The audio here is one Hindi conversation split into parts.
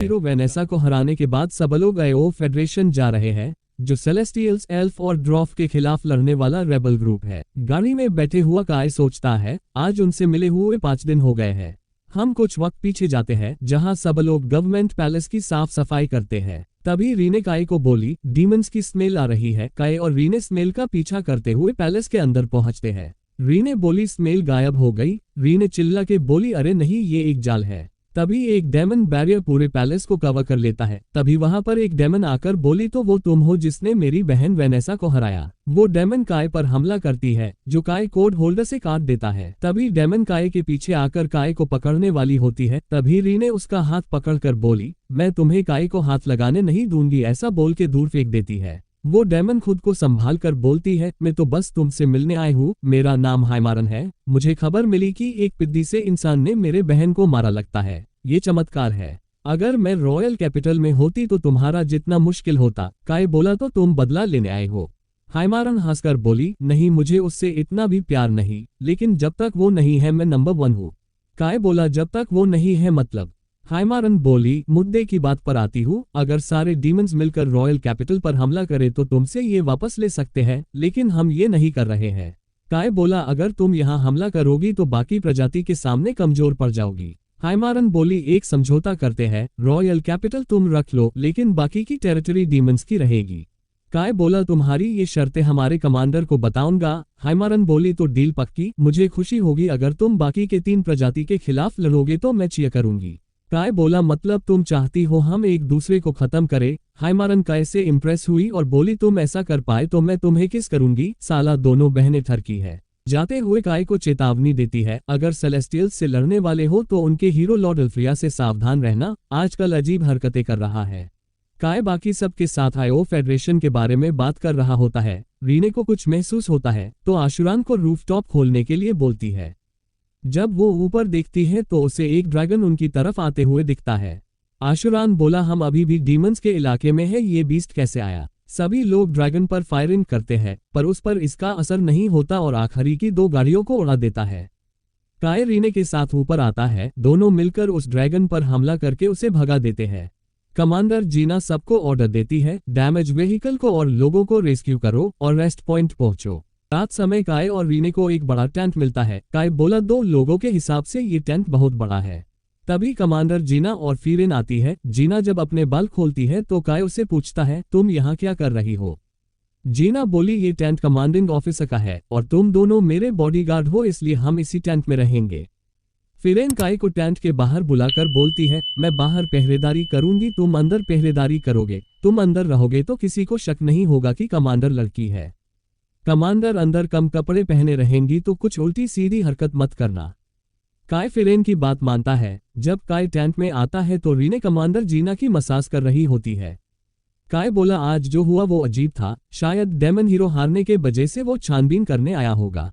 हीरो वेनेसा को हराने के बाद सब लोग आईओ फेडरेशन जा रहे हैं, जो सेलेस्टियल्स, एल्फ और ड्वार्फ के खिलाफ लड़ने वाला रेबल ग्रुप है। गाड़ी में बैठे हुआ काय सोचता है, आज उनसे मिले हुए 5 दिन हो गए हैं। हम कुछ वक्त पीछे जाते हैं, जहां सब लोग गवर्नमेंट पैलेस की साफ सफाई करते हैं। तभी रीने काय को बोली, डीमंस की स्मेल आ रही है। काय और रीने स्मेल का पीछा करते हुए पैलेस के अंदर पहुंचते हैं। रीने बोली, स्मेल गायब हो गई। रीने चिल्ला के बोली, अरे नहीं, ये एक जाल है। तभी एक डेमन बैरियर पूरे पैलेस को कवर कर लेता है। तभी वहां पर एक डेमन आकर बोली, तो वो तुम हो जिसने मेरी बहन वेनेसा को हराया। वो डेमन काय पर हमला करती है, जो काय कोड होल्डर से काट देता है। तभी डेमन काय के पीछे आकर काय को पकड़ने वाली होती है। तभी रीने उसका हाथ पकड़कर बोली, मैं तुम्हें काय को हाथ लगाने नहीं दूंगी, ऐसा बोल के दूर फेंक देती है। वो डेमन खुद को संभाल कर बोलती है, मैं तो बस तुमसे मिलने आई हूँ, मेरा नाम हाइमारन है। मुझे खबर मिली कि एक पिद्दी से इंसान ने मेरे बहन को मारा, लगता है ये चमत्कार है। अगर मैं रॉयल कैपिटल में होती तो तुम्हारा जितना मुश्किल होता। काय बोला, तो तुम बदला लेने आए हो। हाइमारन हंसकर बोली, नहीं, मुझे उससे इतना भी प्यार नहीं, लेकिन जब तक वो नहीं है मैं नंबर 1 हूँ। काय बोला, जब तक वो नहीं है मतलब? हाइमारन बोली, मुद्दे की बात पर आती हूँ, अगर सारे डीमंस मिलकर रॉयल कैपिटल पर हमला करे तो तुमसे ये वापस ले सकते हैं, लेकिन हम ये नहीं कर रहे हैं। काय बोला, अगर तुम यहाँ हमला करोगी तो बाकी प्रजाति के सामने कमजोर पड़ जाओगी। हाइमारन बोली, एक समझौता करते हैं, रॉयल कैपिटल तुम रख लो, लेकिन बाकी की टेरिटरी डीमंस की रहेगी। काय बोला, तुम्हारी ये शर्तें हमारे कमांडर को बताऊंगा। हाइमारन बोली, तो डील पक्की। मुझे खुशी होगी अगर तुम बाकी के 3 प्रजाति के खिलाफ लड़ोगे तो मैं चीयर करूंगी। काय बोला, मतलब तुम चाहती हो हम एक दूसरे को खत्म करें? हाइमारन काय से इम्प्रेस हुई और बोली, तुम ऐसा कर पाए तो मैं तुम्हें किस करूंगी, साला दोनों बहनें ठरकी है। जाते हुए काय को चेतावनी देती है, अगर सेलेस्टियल्स से लड़ने वाले हो तो उनके हीरो लॉर्ड अल्फ्रिया से सावधान रहना, आजकल अजीब हरकतें कर रहा है। काय बाकी सब के साथ आईओ फेडरेशन के बारे में बात कर रहा होता है। रीने को कुछ महसूस होता है तो आशुरान को रूफटॉप खोलने के लिए बोलती है। जब वो ऊपर देखती है तो उसे एक ड्रैगन उनकी तरफ आते हुए दिखता है। आशुरान बोला, हम अभी भी डीमंस के इलाके में है, ये बीस्ट कैसे आया? सभी लोग ड्रैगन पर फायरिंग करते हैं, पर उस पर इसका असर नहीं होता और आखिरी की 2 गाड़ियों को उड़ा देता है। काय रीने के साथ ऊपर आता है, दोनों मिलकर उस ड्रैगन पर हमला करके उसे भगा देते हैं। कमांडर जीना सबको ऑर्डर देती है, डैमेज व्हीकल को और लोगों को रेस्क्यू करो और रेस्ट पॉइंट पहुंचो। रात समय काय और रीने को एक बड़ा टेंट मिलता है। काय बोला, 2 लोगों के हिसाब से ये टेंट बहुत बड़ा है। तभी कमांडर जीना और फिरेन आती है। जीना जब अपने बाल खोलती है तो काय उसे पूछता है, तुम यहाँ क्या कर रही हो? जीना बोली, ये टेंट कमांडिंग ऑफिसर का है और तुम दोनों मेरे बॉडीगार्ड हो, इसलिए हम इसी टेंट में रहेंगे। फिरेन काय को टेंट के बाहर बुलाकर बोलती है, मैं बाहर पहरेदारी करूंगी, तुम अंदर पहरेदारी करोगे। तुम अंदर रहोगे तो किसी को शक नहीं होगा कि कमांडर लड़की है। कमांडर अंदर कम कपड़े पहने रहेंगी तो कुछ उल्टी सीधी हरकत मत करना। काय फिरेन की बात मानता है। जब काय टेंट में आता है तो रीने कमांडर जीना की मसाज कर रही होती है। काय बोला, आज जो हुआ वो अजीब था, शायद डेमन हीरो हारने के वजह से वो छानबीन करने आया होगा।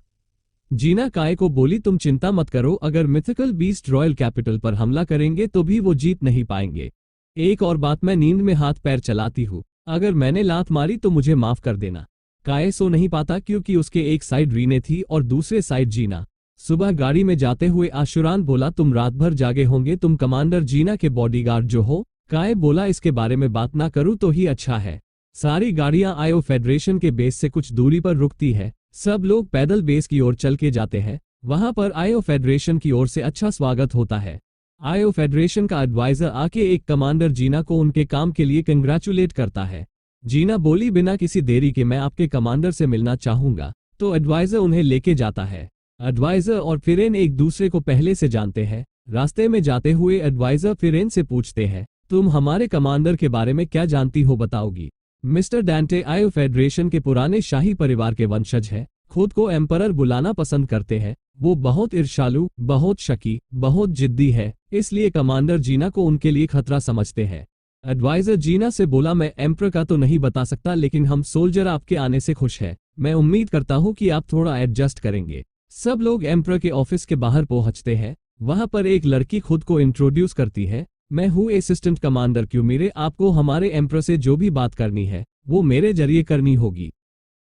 जीना काय को बोली, तुम चिंता मत करो, अगर मिथिकल बीस्ट रॉयल कैपिटल पर हमला करेंगे तो भी वो जीत नहीं पाएंगे। एक और बात, मैं नींद में हाथ पैर चलाती हूँ, अगर मैंने लात मारी तो मुझे माफ कर देना। काय सो नहीं पाता क्योंकि उसके एक साइड रीने थी और दूसरे साइड जीना। सुबह गाड़ी में जाते हुए आशुरान बोला, तुम रात भर जागे होंगे, तुम कमांडर जीना के बॉडीगार्ड जो हो। काय बोला, इसके बारे में बात ना करूं तो ही अच्छा है। सारी गाड़ियां आईओ फेडरेशन के बेस से कुछ दूरी पर रुकती है। सब लोग पैदल बेस की ओर चल के जाते हैं। वहां पर आईओ फेडरेशन की ओर से अच्छा स्वागत होता है। आईओ फेडरेशन का एडवाइजर आके एक कमांडर जीना को उनके काम के लिए कंग्रेचुलेट करता है। जीना बोली, बिना किसी देरी के मैं आपके कमांडर से मिलना चाहूंगा। तो एडवाइजर उन्हें लेके जाता है। एडवाइजर और फिरेन एक दूसरे को पहले से जानते हैं। रास्ते में जाते हुए एडवाइजर फिरेन से पूछते हैं, तुम हमारे कमांडर के बारे में क्या जानती हो, बताओगी? मिस्टर डैंटे आईओ फेडरेशन के पुराने शाही परिवार के वंशज हैं, खुद को एम्परर बुलाना पसंद करते हैं। वो बहुत ईर्ष्यालु, बहुत शकी, बहुत जिद्दी है, इसलिए कमांडर जीना को उनके लिए खतरा समझते हैं। एडवाइजर जीना से बोला, मैं एम्परर का तो नहीं बता सकता, लेकिन हम सोल्जर आपके आने से खुश हैं। मैं उम्मीद करता हूँ कि आप थोड़ा एडजस्ट करेंगे। सब लोग एम्परर के ऑफिस के बाहर पहुंचते हैं। वहां पर एक लड़की खुद को इंट्रोड्यूस करती है, मैं हूँ असिस्टेंट कमांडर क्यूमिरे, आपको हमारे एम्परर से जो भी बात करनी है वो मेरे जरिए करनी होगी।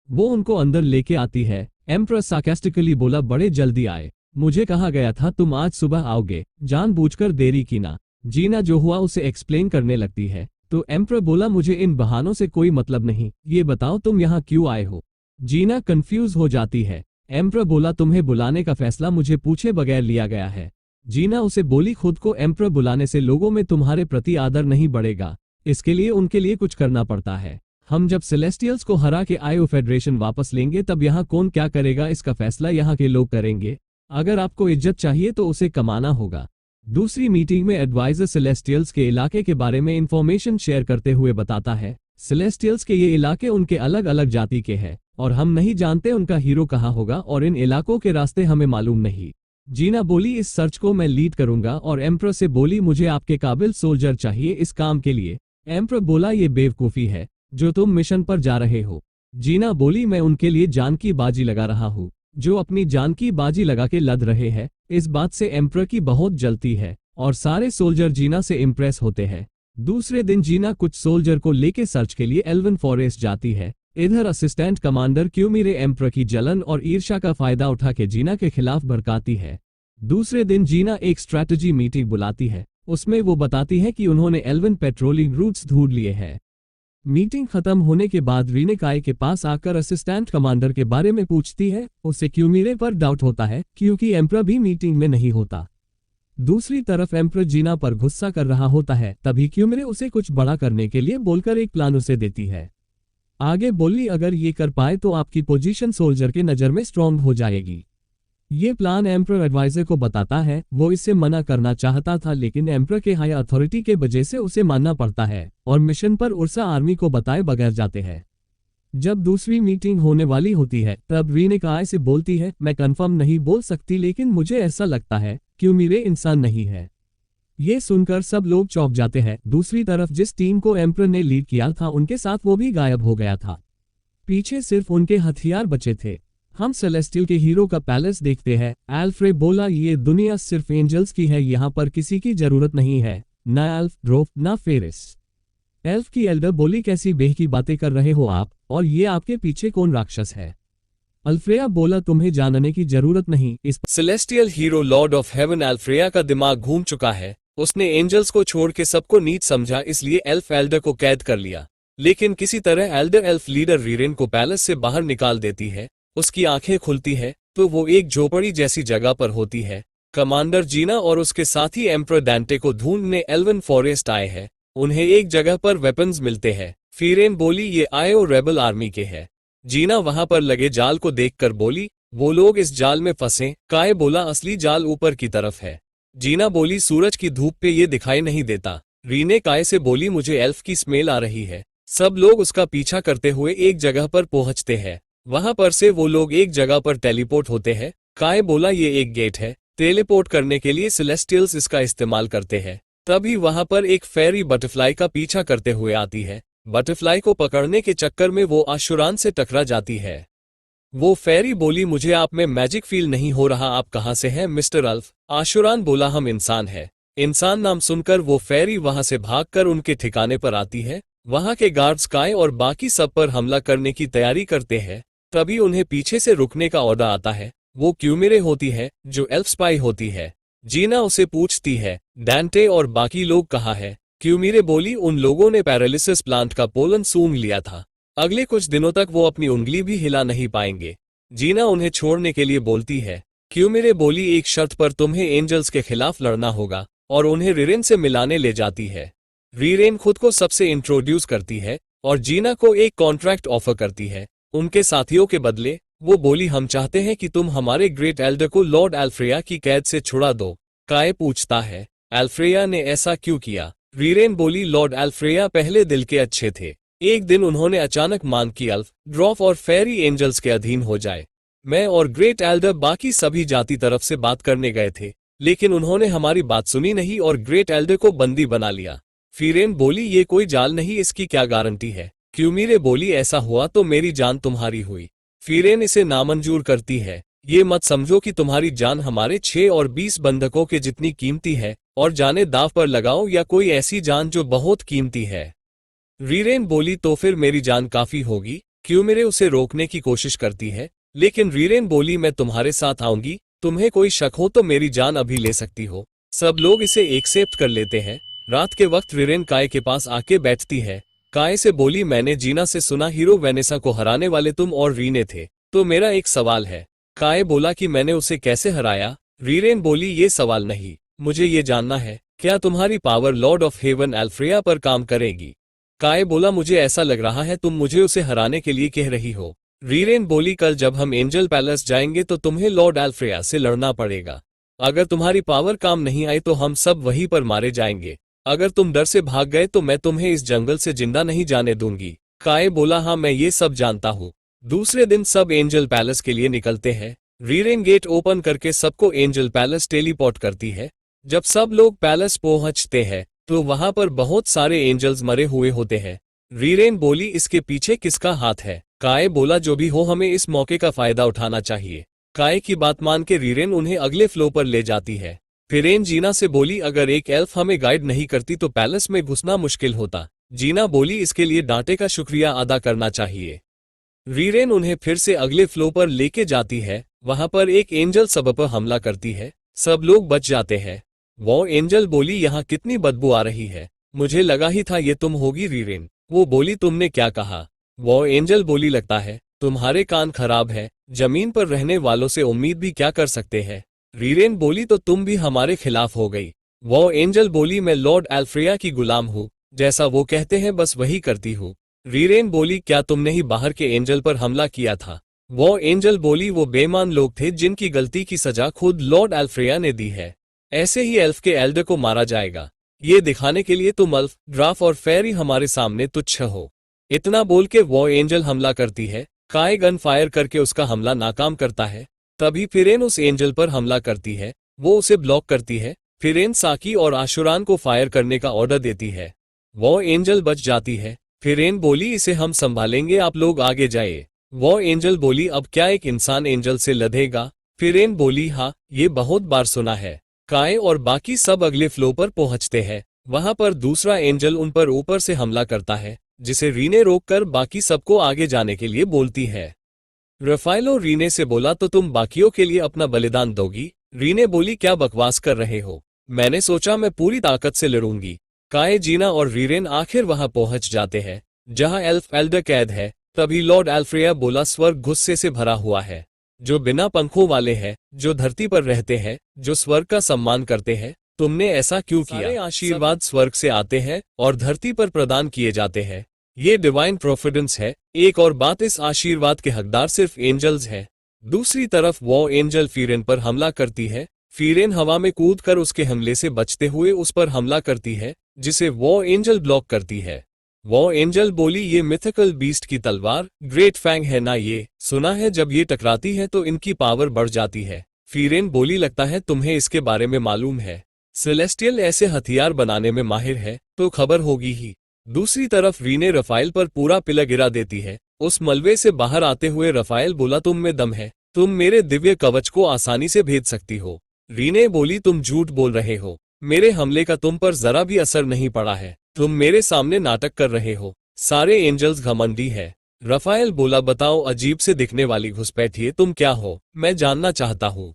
वो उनको अंदर लेके आती है। एम्परर सार्कास्टिकली बोला, बड़े जल्दी आए, मुझे कहा गया था तुम आज सुबह आओगे, जानबूझकर देरी की ना। जीना जो हुआ उसे एक्सप्लेन करने लगती है। तो एम्प्रर बोला मुझे इन बहानों से कोई मतलब नहीं, ये बताओ तुम यहाँ क्यों आए हो। जीना कंफ्यूज हो जाती है। एम्प्रर बोला तुम्हें बुलाने का फैसला मुझे पूछे बगैर लिया गया है। जीना उसे बोली खुद को एम्प्रर बुलाने से लोगों में तुम्हारे प्रति आदर नहीं बढ़ेगा, इसके लिए उनके लिए कुछ करना पड़ता है। हम जब सेलेस्टियल्स को हरा के आयो फेडरेशन वापस लेंगे तब यहाँ कौन क्या करेगा इसका फैसला यहाँ के लोग करेंगे। अगर आपको इज्जत चाहिए तो उसे कमाना होगा। दूसरी मीटिंग में एडवाइजर सेलेस्टियल्स के इलाके के बारे में इंफॉर्मेशन शेयर करते हुए बताता है सेलेस्टियल्स के ये इलाके उनके अलग अलग जाति के हैं और हम नहीं जानते उनका हीरो कहाँ होगा और इन इलाकों के रास्ते हमें मालूम नहीं। जीना बोली इस सर्च को मैं लीड करूंगा और एम्प्रर से बोली मुझे आपके काबिल सोल्जर चाहिए इस काम के लिए। एम्प्रर बोला ये बेवकूफ़ी है जो तुम मिशन पर जा रहे हो। जीना बोली मैं उनके लिए जान की बाजी लगा रहा हूँ, जो अपनी जान की बाजी लगा के लड़ रहे हैं। इस बात से एम्प्रर की बहुत जलती है और सारे सोल्जर जीना से इम्प्रेस होते हैं। दूसरे दिन जीना कुछ सोल्जर को लेके सर्च के लिए एल्वन फॉरेस्ट जाती है। इधर असिस्टेंट कमांडर क्यूमिरे एम्प्रर की जलन और ईर्ष्या का फायदा उठा के जीना के खिलाफ भड़काती है। दूसरे दिन जीना एक स्ट्रैटेजी मीटिंग बुलाती है, उसमें वो बताती है कि उन्होंने एल्वन पेट्रोलिंग रूट्स ढूंढ लिए हैं। मीटिंग खत्म होने के बाद रीने काय के पास आकर असिस्टेंट कमांडर के बारे में पूछती है। उसे क्यूमिरे पर डाउट होता है क्योंकि एम्प्रर भी मीटिंग में नहीं होता। दूसरी तरफ एम्प्रर जीना पर गुस्सा कर रहा होता है, तभी क्यूमिरे उसे कुछ बड़ा करने के लिए बोलकर एक प्लान उसे देती है। आगे बोली अगर ये कर पाए तो आपकी पोजीशन सोल्जर के नज़र में स्ट्रांग हो जाएगी। ये प्लान एम्प्रर एडवाइजर को बताता है। वो इससे मना करना चाहता था लेकिन एम्प्रर के हाई अथॉरिटी के वजह से उसे मानना पड़ता है और मिशन पर उर्सा आर्मी को बताए बगैर जाते हैं। जब दूसरी मीटिंग होने वाली होती है तब रीने काय से बोलती है मैं कंफर्म नहीं बोल सकती लेकिन मुझे ऐसा लगता है क्यूमिरे इंसान नहीं है। ये सुनकर सब लोग चौंक जाते हैं। दूसरी तरफ जिस टीम को एम्प्रर ने लीड किया था उनके साथ वो भी गायब हो गया था। पीछे सिर्फ उनके हथियार बचे थे। हम सेलेस्टियल के हीरो का पैलेस देखते हैं। एल्फ्रे बोला ये दुनिया सिर्फ एंजल्स की है, यहाँ पर किसी की जरूरत नहीं है, ना एल्फ, ड्रोफ, ना फेरिस। एल्फ की एल्डर बोली कैसी बेहकी बातें कर रहे हो आप, और ये आपके पीछे कौन राक्षस है। अल्फ्रेया बोला तुम्हें जानने की जरूरत नहीं। इस celestial hero lord of heaven Elfreya का दिमाग घूम चुका है। उसने एंजल्स को छोड़ के सबको नीच समझा, इसलिए एल्फ एल्डर को कैद कर लिया। लेकिन किसी तरह एल्डर एल्फ लीडर रीरेन को पैलेस से बाहर निकाल देती है। उसकी आंखें खुलती है तो वो एक झोपड़ी जैसी जगह पर होती है। कमांडर जीना और उसके साथी एम्प्रर डांटे को ढूंढने एल्वन फॉरेस्ट आए हैं। उन्हें एक जगह पर वेपन्स मिलते हैं। फीरेन बोली ये आयो रेबल आर्मी के हैं। जीना वहां पर लगे जाल को देखकर बोली वो लोग इस जाल में फंसे। काय बोला असली जाल ऊपर की तरफ है। जीना बोली सूरज की धूप पे ये दिखाई नहीं देता। रीने काय से बोली मुझे एल्फ की स्मेल आ रही है। सब लोग उसका पीछा करते हुए एक जगह पर पहुंचते हैं। वहां पर से वो लोग एक जगह पर टेलीपोर्ट होते हैं। काय बोला ये एक गेट है, टेलीपोर्ट करने के लिए सेलेस्टियल्स इसका इस्तेमाल करते हैं। तभी वहां पर एक फेरी बटरफ्लाई का पीछा करते हुए आती है। बटरफ्लाई को पकड़ने के चक्कर में वो आशुरान से टकरा जाती है। वो फेरी बोली मुझे आप में मैजिक फील नहीं हो रहा, आप कहां से हैं मिस्टर अल्फ। आशुरान बोला हम इंसान हैं। इंसान नाम सुनकर वो फेरी वहां से भागकर उनके ठिकाने पर आती है। वहां के गार्ड्स काय और बाकी सब पर हमला करने की तैयारी करते हैं। तभी उन्हें पीछे से रुकने का ऑर्डर आता है। वो क्यूमिरे होती है जो एल्फ स्पाई होती है। जीना उसे पूछती है डांटे और बाकी लोग कहाँ है। क्यूमिरे बोली उन लोगों ने पैरालिसिस प्लांट का पोलन सूंघ लिया था। अगले कुछ दिनों तक वो अपनी उंगली भी हिला नहीं पाएंगे। जीना उन्हें छोड़ने के लिए बोलती है। क्यूमिरे बोली एक शर्त पर तुम्हें एंजल्स के खिलाफ लड़ना होगा और उन्हें रीरेन से मिलाने ले जाती है। रीरेन खुद को सबसे इंट्रोड्यूस करती है और जीना को एक कॉन्ट्रैक्ट ऑफर करती है उनके साथियों के बदले। वो बोली हम चाहते हैं कि तुम हमारे ग्रेट एल्डर को लॉर्ड एल्फ्रेया की कैद से छुड़ा दो। काय पूछता है एल्फ्रेया ने ऐसा क्यों किया। रीरेन बोली लॉर्ड एल्फ्रेया पहले दिल के अच्छे थे। एक दिन उन्होंने अचानक मांग की अल्फ, ड्रॉफ और फेरी एंजल्स के अधीन हो जाए। मैं और ग्रेट एल्डर बाकी सभी जाति तरफ से बात करने गए थे लेकिन उन्होंने हमारी बात सुनी नहीं और ग्रेट एल्डर को बंदी बना लिया। फीरेन बोली ये कोई जाल नहीं, इसकी क्या गारंटी है। क्यूमिरे बोली ऐसा हुआ तो मेरी जान तुम्हारी हुई। फीरेन इसे नामंजूर करती है। ये मत समझो कि तुम्हारी जान हमारे 6 और 20 बंधकों के जितनी कीमती है और जाने दाव पर लगाओ या कोई ऐसी जान जो बहुत कीमती है। रीरेन बोली तो फिर मेरी जान काफी होगी। क्यूमिरे उसे रोकने की कोशिश करती है लेकिन रीरेन बोली मैं तुम्हारे साथ आऊंगी, तुम्हें कोई शक हो तो मेरी जान अभी ले सकती हो। सब लोग इसे एक्सेप्ट कर लेते हैं। रात के वक्त रीरेन काय के पास आके बैठती है। काय से बोली, मैंने जीना से सुना हीरो वेनेसा को हराने वाले तुम और रीने थे, तो मेरा एक सवाल है। काय बोला कि मैंने उसे कैसे हराया। रीरेन बोली, ये सवाल नहीं, मुझे ये जानना है, क्या तुम्हारी पावर लॉर्ड ऑफ हेवन एल्फ्रेया पर काम करेगी। काय बोला, मुझे ऐसा लग रहा है तुम मुझे उसे हराने के लिए कह रही हो। रीरेन बोली, कल जब हम एंजल पैलेस जाएंगे तो तुम्हें लॉर्ड एल्फ्रेया से लड़ना पड़ेगा। अगर तुम्हारी पावर काम नहीं आई तो हम सब वहीं पर मारे जाएंगे। अगर तुम डर से भाग गए तो मैं तुम्हें इस जंगल से जिंदा नहीं जाने दूंगी। काय बोला, हाँ मैं ये सब जानता हूँ। दूसरे दिन सब एंजल पैलेस के लिए निकलते हैं। रीरेन गेट ओपन करके सबको एंजल पैलेस टेलीपोर्ट करती है। जब सब लोग पैलेस पहुंचते हैं तो वहां पर बहुत सारे एंजल्स मरे हुए होते हैं। रीरेन बोली, इसके पीछे किसका हाथ है। काय बोला, जो भी हो हमें इस मौके का फायदा उठाना चाहिए। काय की बात मान के रीरेन उन्हें अगले फ्लोर पर ले जाती है। फिरेन जीना से बोली, अगर एक एल्फ हमें गाइड नहीं करती तो पैलेस में घुसना मुश्किल होता। जीना बोली, इसके लिए डांटे का शुक्रिया अदा करना चाहिए। रीरेन उन्हें फिर से अगले फ्लोर पर लेके जाती है। वहां पर एक एंजल सब पर हमला करती है। सब लोग बच जाते हैं। वो एंजल बोली, यहाँ कितनी बदबू आ रही है, मुझे लगा ही था ये तुम होगी रीरेन। वो बोली, तुमने क्या कहा। वो एंजल बोली, लगता है तुम्हारे कान खराब है, जमीन पर रहने वालों से उम्मीद भी क्या कर सकते हैं। रीरेन बोली, तो तुम भी हमारे खिलाफ हो गई। वो एंजल बोली, मैं लॉर्ड एल्फ्रेया की गुलाम हूँ, जैसा वो कहते हैं बस वही करती हूँ। रीरेन बोली, क्या तुमने ही बाहर के एंजल पर हमला किया था। वो एंजल बोली, वो बेईमान लोग थे जिनकी गलती की सजा खुद लॉर्ड एल्फ्रेया ने दी है। ऐसे ही एल्फ के एल्डर को मारा जाएगा। ये दिखाने के लिए तुम अल्फ, ड्राफ और फेरी हमारे सामने तुच्छ हो। इतना बोल के वो एंजल हमला करती है। काय गन फायर करके उसका हमला नाकाम करता है। तभी फिरेन उस एंजल पर हमला करती है। वो उसे ब्लॉक करती है। फिरेन साकी और आशुरान को फायर करने का ऑर्डर देती है। वो एंजल बच जाती है। फिरेन बोली, इसे हम संभालेंगे, आप लोग आगे जाइए। वो एंजल बोली, अब क्या एक इंसान एंजल से लड़ेगा। फिरेन बोली, हाँ ये बहुत बार सुना है। काय और बाकी सब अगले फ्लोर पर पहुंचते हैं। वहां पर दूसरा एंजल उन पर ऊपर से हमला करता है, जिसे रीने रोककर बाकी सबको आगे जाने के लिए बोलती है। रफाइलो रीने से बोला, तो तुम बाकियों के लिए अपना बलिदान दोगी। रीने बोली, क्या बकवास कर रहे हो, मैंने सोचा मैं पूरी ताकत से लड़ूंगी। काय, जीना और रीरेन आखिर वहां पहुंच जाते हैं जहां एल्फ एल्डर कैद है। तभी लॉर्ड एल्फ्रेया बोला, स्वर्ग गुस्से से भरा हुआ है। जो बिना पंखों वाले हैं, जो धरती पर रहते हैं, जो स्वर्ग का सम्मान करते हैं, तुमने ऐसा क्यों किया। सारे आशीर्वाद स्वर्ग से आते हैं और धरती पर प्रदान किए जाते हैं। ये डिवाइन प्रोविडेंस है। एक और बात, इस आशीर्वाद के हकदार सिर्फ एंजल्स हैं। दूसरी तरफ वो एंजल फिरेन पर हमला करती है। फिरेन हवा में कूदकर उसके हमले से बचते हुए उस पर हमला करती है, जिसे वो एंजल ब्लॉक करती है। वो एंजल बोली, ये मिथिकल बीस्ट की तलवार ग्रेट फैंग है ना, ये सुना है जब ये टकराती है तो इनकी पावर बढ़ जाती है। फिरेन बोली, लगता है तुम्हें इसके बारे में मालूम है। सेलेस्टियल ऐसे हथियार बनाने में माहिर है, तो खबर होगी ही। दूसरी तरफ रीने रफाइल पर पूरा पिला गिरा देती है। उस मलबे से बाहर आते हुए रफाइल बोला, तुम में दम है, तुम मेरे दिव्य कवच को आसानी से भेद सकती हो। रीने बोली, तुम झूठ बोल रहे हो, मेरे हमले का तुम पर जरा भी असर नहीं पड़ा है, तुम मेरे सामने नाटक कर रहे हो। सारे एंजल्स घमंडी है। रफाइल बोला, बताओ अजीब से दिखने वाली घुसपैठिए, तुम क्या हो, मैं जानना चाहता हूँ।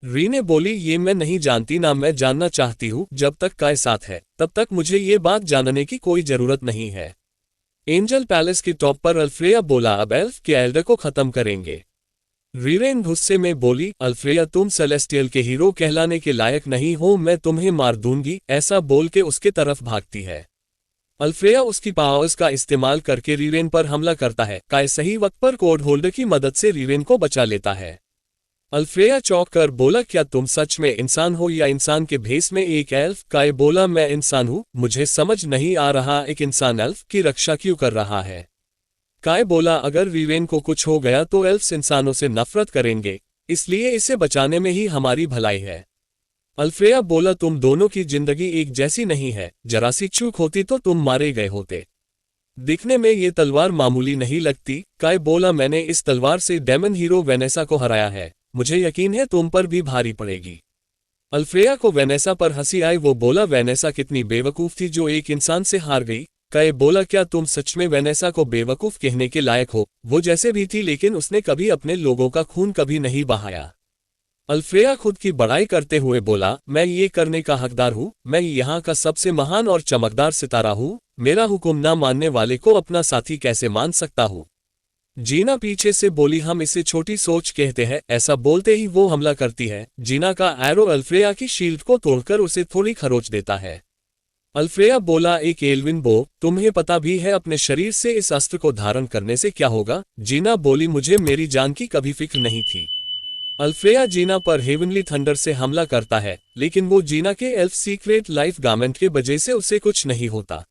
रीने बोली, ये मैं नहीं जानती ना मैं जानना चाहती हूँ। जब तक काय साथ है तब तक मुझे ये बात जानने की कोई जरूरत नहीं है। एंजल पैलेस की टॉप पर अल्फ्रेया बोला, अब एल्फ के एल्डर को खत्म करेंगे। रीरेन गुस्से में बोली, अल्फ्रेया तुम सेलेस्टियल के हीरो कहलाने के लायक नहीं हो, मैं तुम्हें मार दूंगी। ऐसा बोल के उसके तरफ भागती है। अल्फ्रेया उसकी पावर्स का इस्तेमाल करके रीरेन पर हमला करता है। काय सही वक्त पर कोड होल्डर की मदद से रीरेन को बचा लेता है। अल्फ्रेया चौंक कर बोला, क्या तुम सच में इंसान हो या इंसान के भेस में एक एल्फ। काय बोला, मैं इंसान हूँ, मुझे समझ नहीं आ रहा एक इंसान एल्फ की रक्षा क्यों कर रहा है। काय बोला, अगर रीरेन को कुछ हो गया तो एल्फ्स इंसानों से नफरत करेंगे, इसलिए इसे बचाने में ही हमारी भलाई है। अल्फ्रेया बोला, तुम दोनों की जिंदगी एक जैसी नहीं है, जरा सी चूक होती तो तुम मारे गए होते। दिखने में ये तलवार मामूली नहीं लगती। काय बोला, मैंने इस तलवार से डेमन हीरो वेनेसा को हराया है, मुझे यकीन है तुम पर भी भारी पड़ेगी। अल्फ्रेया को वेनेसा पर हंसी आई। वो बोला, वेनेसा कितनी बेवकूफ थी जो एक इंसान से हार गई। काय बोला, क्या तुम सच में वेनेसा को बेवकूफ कहने के लायक हो। वो जैसे भी थी लेकिन उसने कभी अपने लोगों का खून कभी नहीं बहाया। अल्फ्रेया खुद की बड़ाई करते हुए बोला, मैं ये करने का हकदार हूँ, मैं यहाँ का सबसे महान और चमकदार सितारा हूँ, मेरा हुक्म ना मानने वाले को अपना साथी कैसे मान सकता हूँ। जीना पीछे से बोली, हम इसे छोटी सोच कहते हैं। ऐसा बोलते ही वो हमला करती है। जीना का एरो अल्फ्रेया की शील्ड को तोड़कर उसे थोड़ी खरोच देता है। अल्फ्रेया बोला, एक एल्विन बो, तुम्हें पता भी है अपने शरीर से इस अस्त्र को धारण करने से क्या होगा? जीना बोली, मुझे मेरी जान की कभी फिक्र नहीं थी। अल्फ्रेया जीना पर हेवनली थंडर से हमला करता है, लेकिन वो जीना के एल्फ सीक्रेट लाइफ गारमेंट के वजह से उसे कुछ नहीं होता।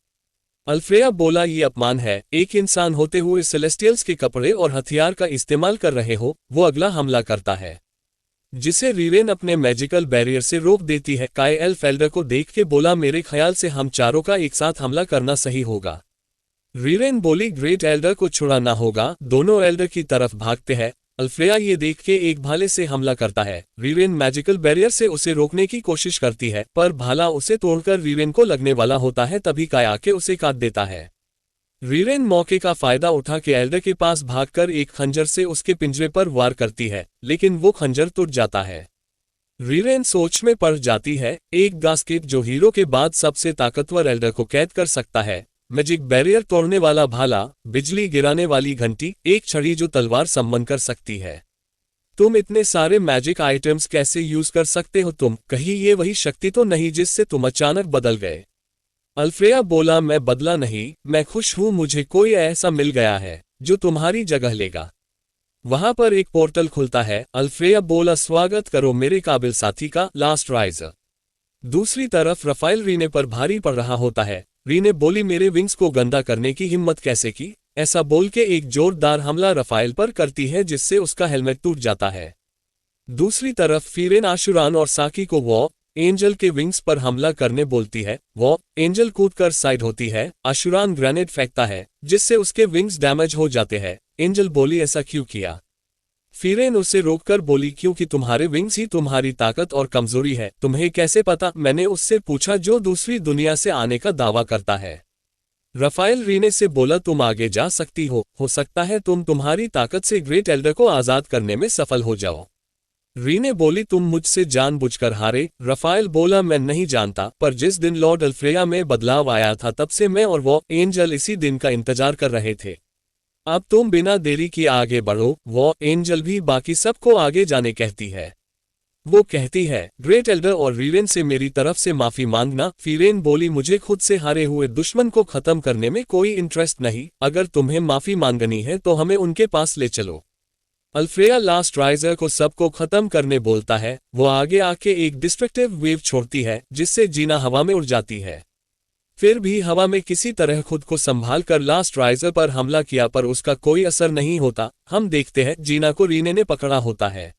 अल्फ्रेया बोला, ये अपमान है, एक इंसान होते हुए सेलेस्टियल्स के कपड़े और हथियार का इस्तेमाल कर रहे हो। वो अगला हमला करता है, जिसे रीरेन अपने मैजिकल बैरियर से रोक देती है। काय एल्फ एल्डर को देख के बोला, मेरे ख्याल से हम चारों का एक साथ हमला करना सही होगा। रीरेन बोली, ग्रेट एल्डर को छुड़ाना होगा। दोनों एल्डर की तरफ भागते हैं। अल्फ्रेया ये देख के एक भाले से हमला करता है। रीरेन मैजिकल बैरियर से उसे रोकने की कोशिश करती है, पर भाला उसे तोड़कर रीरेन को लगने वाला होता है। तभी काय आके उसे काट देता है। रीरेन मौके का फायदा उठा के एल्डर के पास भागकर एक खंजर से उसके पिंजरे पर वार करती है, लेकिन वो खंजर टूट जाता है। रीरेन सोच में पड़ जाती है, एक गास्केट जो हीरो के बाद सबसे ताकतवर एल्डर को कैद कर सकता है, मैजिक बैरियर तोड़ने वाला भाला, बिजली गिराने वाली घंटी, एक छड़ी जो तलवार सम्मन कर सकती है। तुम इतने सारे मैजिक आइटम्स कैसे यूज कर सकते हो? तुम कहीं ये वही शक्ति तो नहीं जिससे तुम अचानक बदल गए? अल्फ्रेया बोला, मैं बदला नहीं, मैं खुश हूं, मुझे कोई ऐसा मिल गया है जो तुम्हारी जगह लेगा। वहां पर एक पोर्टल खुलता है। अल्फ्रेया बोला, स्वागत करो मेरे काबिल साथी का, लास्ट राइजर। दूसरी तरफ रफाइल रीने पर भारी पड़ रहा होता है। रीने बोली, मेरे विंग्स को गंदा करने की हिम्मत कैसे की? ऐसा बोल के एक जोरदार हमला रफाइल पर करती है, जिससे उसका हेलमेट टूट जाता है। दूसरी तरफ फीरेन आशुरान और साकी को वॉ एंजल के विंग्स पर हमला करने बोलती है। वॉ एंजल कूदकर साइड होती है। आशुरान ग्रेनेड फेंकता है, जिससे उसके विंग्स डैमेज हो जाते हैं। एंजल बोली, ऐसा क्यों किया? फीरेन उसे रोककर बोली, क्योंकि तुम्हारे विंग्स ही तुम्हारी ताकत और कमजोरी है। तुम्हें कैसे पता? मैंने उससे पूछा जो दूसरी दुनिया से आने का दावा करता है। रफाइल रीने से बोला, तुम आगे जा सकती हो सकता है तुम तुम्हारी ताकत से ग्रेट एल्डर को आजाद करने में सफल हो जाओ। रीने बोली, तुम मुझसे जानबूझकर हारे। रफाइल बोला, मैं नहीं जानता, पर जिस दिन लॉर्ड अल्फ्रेया में बदलाव आया था तब से मैं और वो एंजल इसी दिन का इंतजार कर रहे थे। अब तुम बिना देरी किए आगे बढ़ो। वो एंजल भी बाकी सबको आगे जाने कहती है। वो कहती है, ग्रेट एल्डर और रीरेन से मेरी तरफ से माफी मांगना। फीरेन बोली, मुझे खुद से हारे हुए दुश्मन को खत्म करने में कोई इंटरेस्ट नहीं। अगर तुम्हें माफी मांगनी है तो हमें उनके पास ले चलो। अल्फ्रेया लास्ट राइजर को सबको खत्म करने बोलता है। वो आगे आके एक डिस्ट्रक्टिव वेव छोड़ती है, जिससे जीना हवा में उड़ जाती है। फिर भी हवा में किसी तरह खुद को संभाल कर लास्ट राइजर पर हमला किया, पर उसका कोई असर नहीं होता। हम देखते हैं जीना को रीने ने पकड़ा होता है।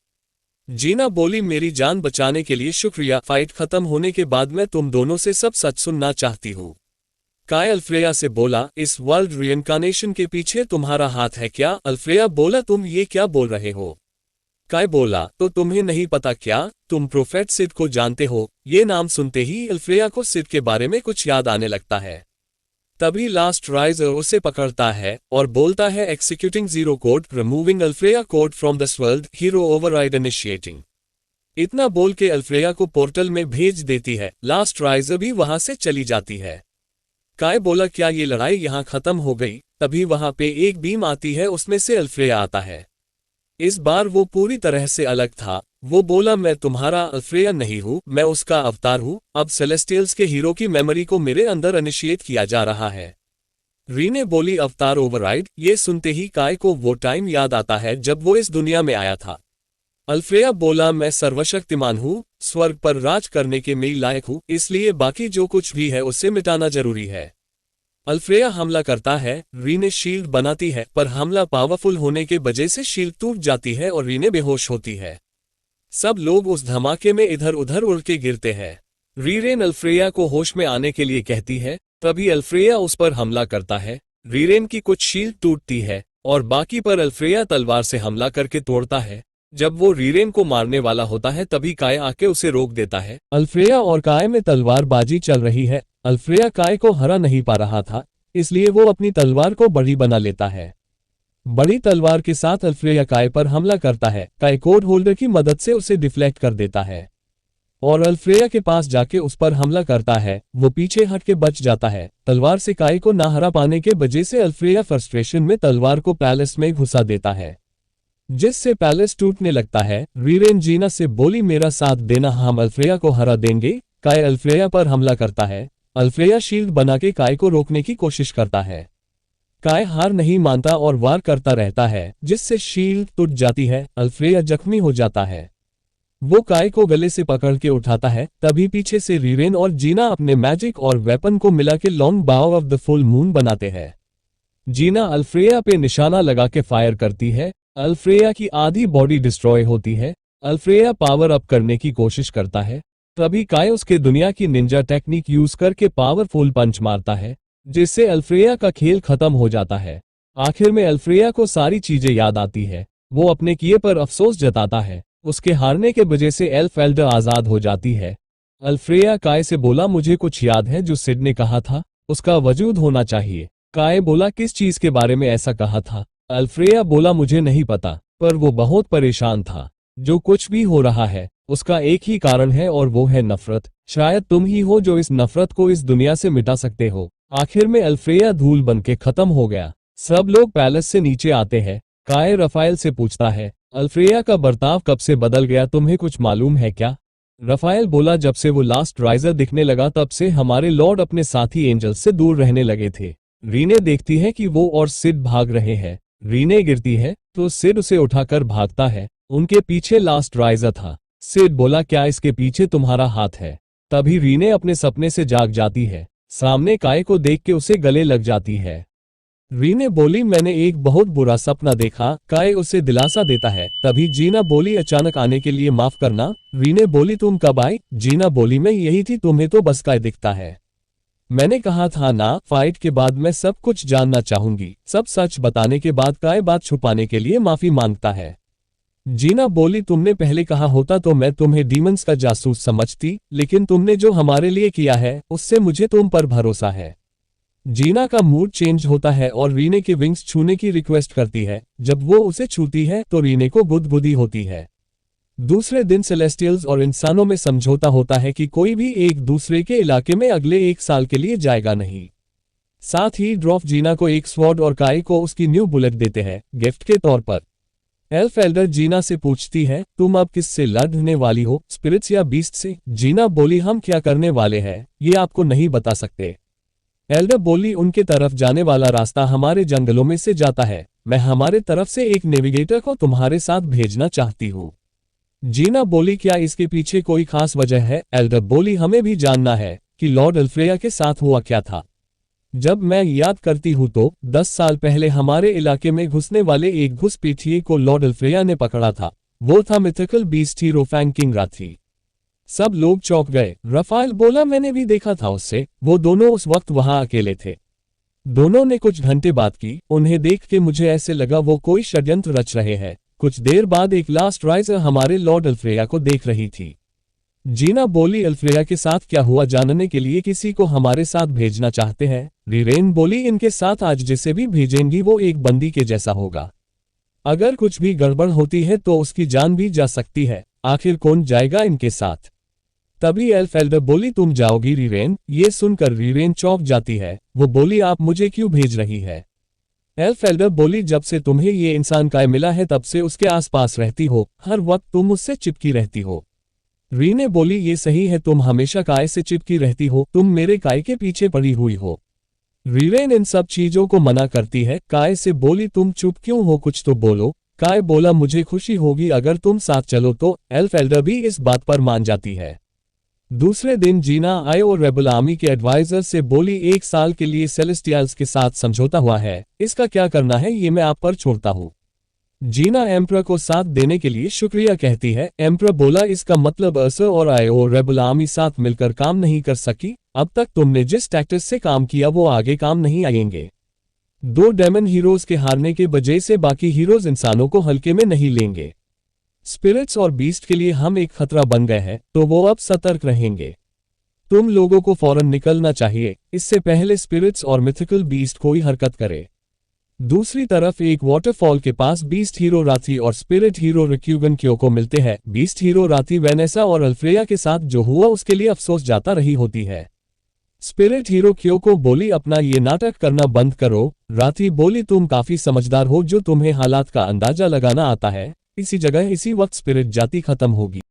जीना बोली, मेरी जान बचाने के लिए शुक्रिया। फाइट खत्म होने के बाद मैं तुम दोनों से सब सच सुनना चाहती हूँ। काय अल्फ्रेया से बोला, इस वर्ल्ड रिइंकार्नेशन के पीछे तुम्हारा हाथ है क्या? अल्फ्रेया बोला, तुम ये क्या बोल रहे हो? काय बोला, तो तुम्हें नहीं पता क्या? तुम प्रोफेट सिड को जानते हो? ये नाम सुनते ही अल्फ्रेया को सिड के बारे में कुछ याद आने लगता है। तभी लास्ट राइजर उसे पकड़ता है और बोलता है, executing zero code, removing Alfreya code from this world, hero override initiating. इतना बोल के अल्फ्रेया को पोर्टल में भेज देती है। लास्ट राइजर भी वहां से चली जाती है। काय बोला, क्या ये लड़ाई यहाँ खत्म हो गई? तभी वहां पे एक बीम आती है, उसमें से अल्फ्रेया आता है। इस बार वो पूरी तरह से अलग था। वो बोला, मैं तुम्हारा अल्फ्रेया नहीं हूँ, मैं उसका अवतार हूँ। अब सेलेस्टियल्स के हीरो की मेमोरी को मेरे अंदर इनिशिएट किया जा रहा है। रीने बोली, अवतार ओवरराइड। ये सुनते ही काय को वो टाइम याद आता है जब वो इस दुनिया में आया था। अल्फ्रेया बोला, मैं सर्वशक्तिमान हूँ, स्वर्ग पर राज करने के मैं लायक हूँ, इसलिए बाकी जो कुछ भी है उसे मिटाना जरूरी है। अल्फ्रेया हमला करता है। रीने शील्ड बनाती है, पर हमला पावरफुल होने के वजह से शील्ड टूट जाती है और रीने बेहोश होती है। सब लोग उस धमाके में इधर उधर उड़ के गिरते हैं। रीरेन अल्फ्रेया को होश में आने के लिए कहती है, तभी अल्फ्रेया उस पर हमला करता है। रीरेन की कुछ शील्ड टूटती है और बाकी पर अल्फ्रेया तलवार से हमला करके तोड़ता है। जब वो रीरेन को मारने वाला होता है तभी काय आके उसे रोक देता है। अल्फ्रेया और काय में तलवारबाजी चल रही है। अल्फ्रेया काय को हरा नहीं पा रहा था, इसलिए वो अपनी तलवार को बड़ी बना लेता है। बड़ी तलवार के साथ अल्फ्रेया काय पर हमला करता है। काय कोड होल्डर की मदद से उसे डिफ्लेक्ट कर देता है और अल्फ्रेया के पास जाके उस पर हमला करता है। वो पीछे हट के बच जाता है। तलवार से काय को ना हरा पाने के वजह से अल्फ्रेया फ्रस्ट्रेशन में तलवार को पैलेस में घुसा देता है, जिससे पैलेस टूटने लगता है। रीरेन जीना से बोली मेरा साथ देना, हम अल्फ्रेया को हरा देंगे। काय अल्फ्रेया पर हमला करता है। अल्फ्रेया शील्ड बना के काय को रोकने की कोशिश करता है। काय हार नहीं मानता और वार करता रहता है, जिससे शील्ड टूट जाती है। अल्फ्रेया जख्मी हो जाता है। वो काय को गले से पकड़ के उठाता है। तभी पीछे से रीरेन और जीना अपने मैजिक और वेपन को मिला के लॉन्ग बाव ऑफ द फुल मून बनाते हैं। जीना अल्फ्रेया पे निशाना लगा के फायर करती है। अल्फ्रेया की आधी बॉडी डिस्ट्रॉय होती है। अल्फ्रेया पावर अप करने की कोशिश करता है। तभी काय उसके दुनिया की निंजा टेक्निक यूज करके पावरफुल पंच मारता है, जिससे अल्फ्रेया का खेल खत्म हो जाता है। आखिर में अल्फ्रेया को सारी चीजें याद आती है। वो अपने किए पर अफसोस जताता है। उसके हारने के वजह से एल्फ एल्डर आजाद हो जाती है। अल्फ्रेया काय से बोला मुझे कुछ याद है जो सिड ने कहा था, उसका वजूद होना चाहिए। काय बोला किस चीज के बारे में ऐसा कहा था? अल्फ्रेया बोला मुझे नहीं पता, पर वो बहुत परेशान था। जो कुछ भी हो रहा है उसका एक ही कारण है और वो है नफरत। शायद तुम ही हो जो इस नफरत को इस दुनिया से मिटा सकते हो। आखिर में अल्फ्रेया धूल बनके खत्म हो गया। सब लोग पैलेस से नीचे आते हैं। काय रफाइल से पूछता है अल्फ्रेया का बर्ताव कब से बदल गया, तुम्हें कुछ मालूम है क्या? रफाइल बोला जब से वो लास्ट राइजर दिखने लगा तब से हमारे लॉर्ड अपने साथी एंजल्स से दूर रहने लगे थे। रीने देखती है कि वो और सिड भाग रहे हैं। रीने गिरती है तो सिड उसे उठाकर भागता है। उनके पीछे लास्ट राइजर था। सिड बोला क्या इसके पीछे तुम्हारा हाथ है? तभी रीने अपने सपने से जाग जाती है। सामने काय को देख के उसे गले लग जाती है। रीने बोली मैंने एक बहुत बुरा सपना देखा। काय उसे दिलासा देता है। तभी जीना बोली अचानक आने के लिए माफ करना। रीने बोली तुम कब आई? जीना बोली मैं यही थी, तुम्हें तो बस काय दिखता है। मैंने कहा था ना, फाइट के बाद मैं सब कुछ जानना चाहूंगी। सब सच बताने के बाद काय बात छुपाने के लिए माफी मांगता है। जीना बोली तुमने पहले कहा होता तो मैं तुम्हें डीमंस का जासूस समझती, लेकिन तुमने जो हमारे लिए किया है उससे मुझे तुम पर भरोसा है। जीना का मूड चेंज होता है और रीने के विंग्स छूने की रिक्वेस्ट करती है। जब वो उसे छूती है तो रीने को गुदगुदी होती है। दूसरे दिन सेलेस्टियल्स और इंसानों में समझौता होता है कि कोई भी एक दूसरे के इलाके में अगले 1 साल के लिए जाएगा नहीं। साथ ही ड्रॉफ जीना को एक स्वॉर्ड और काय को उसकी न्यू बुलेट देते हैं गिफ्ट के तौर पर। एल्फ एल्डर जीना से पूछती है तुम अब किससे लड़ने वाली हो, स्पिरिट्स या बीस्ट से? जीना बोली हम क्या करने वाले हैं ये आपको नहीं बता सकते। एल्डर बोली उनके तरफ जाने वाला रास्ता हमारे जंगलों में से जाता है। मैं हमारे तरफ से एक नेविगेटर को तुम्हारे साथ भेजना चाहती हूँ। जीना बोली क्या इसके पीछे कोई खास वजह है? एल्डर बोली हमें भी जानना है कि लॉर्ड अल्फ्रेया के साथ हुआ क्या था। जब मैं याद करती हूँ तो 10 साल पहले हमारे इलाके में घुसने वाले एक घुसपैठिए को लॉर्ड अल्फ्रेया ने पकड़ा था। वो था mythical beast hero fang king राथी। सब लोग चौंक गए। रफाइल बोला मैंने भी देखा था उससे, वो दोनों उस वक्त वहां अकेले थे। दोनों ने कुछ घंटे बात की। उन्हें देख के मुझे ऐसे लगा वो कोई षड्यंत्र रच रहे हैं। कुछ देर बाद एक लास्ट राइजर हमारे लॉर्ड अल्फ्रेया को देख रही थी। जीना बोली अल्फ्रेया के साथ क्या हुआ जानने के लिए किसी को हमारे साथ भेजना चाहते हैं। रीरेन बोली इनके साथ आज जिसे भी भेजेंगी वो एक बंदी के जैसा होगा। अगर कुछ भी गड़बड़ होती है तो उसकी जान भी जा सकती है। आखिर कौन जाएगा इनके साथ? तभी एल्फ एल्डर बोली तुम जाओगी रीरेन? ये सुनकर रीरेन चौंक जाती है। वो बोली आप मुझे क्यों भेज रही है? एल्फ एल्डर बोली जब से तुम्हें ये इंसान काय मिला है तब से उसके आसपास रहती हो, हर वक्त तुम उससे चिपकी रहती हो। रीने बोली ये सही है, तुम हमेशा काय से चिपकी रहती हो, तुम मेरे काय के पीछे पड़ी हुई हो। रीरेन इन सब चीजों को मना करती है। काय से बोली तुम चुप क्यों हो, कुछ तो बोलो। काय बोला मुझे खुशी होगी अगर तुम साथ चलो तो। एल्फ एल्डर भी इस बात पर मान जाती है। दूसरे दिन जीना आई और रेबल आर्मी के एडवाइजर से बोली 1 साल के लिए सेलेस्टियल्स के साथ समझौता हुआ है, इसका क्या करना है ये मैं आप पर छोड़ता हूँ। जीना एम्परर को साथ देने के लिए शुक्रिया कहती है। एम्परर बोला इसका मतलब अर्सर और आयो और रेबल आर्मी साथ मिलकर काम नहीं कर सकी। अब तक तुमने जिस टैक्टिक्स से काम किया वो आगे काम नहीं आएंगे। 2 डेमन हीरोज के हारने के वजह से बाकी हीरोज इंसानों को हल्के में नहीं लेंगे। स्पिरिट्स और बीस्ट के लिए हम एक खतरा बन गए हैं तो वो अब सतर्क रहेंगे। तुम लोगों को फौरन निकलना चाहिए, इससे पहले स्पिरिट्स और मिथिकल बीस्ट कोई हरकत करे। दूसरी तरफ एक वाटरफॉल के पास बीस्ट हीरो राथी और स्पिरिट हीरो रिक्यूगन क्योको मिलते हैं। बीस्ट हीरो राथी वेनेसा और अल्फ्रेया के साथ जो हुआ उसके लिए अफसोस जाता रही होती है। स्पिरिट हीरो क्योको बोली अपना ये नाटक करना बंद करो। राथी बोली तुम काफी समझदार हो जो तुम्हें हालात का अंदाजा लगाना आता है। इसी जगह इसी वक्त स्पिरिट जाति खत्म होगी।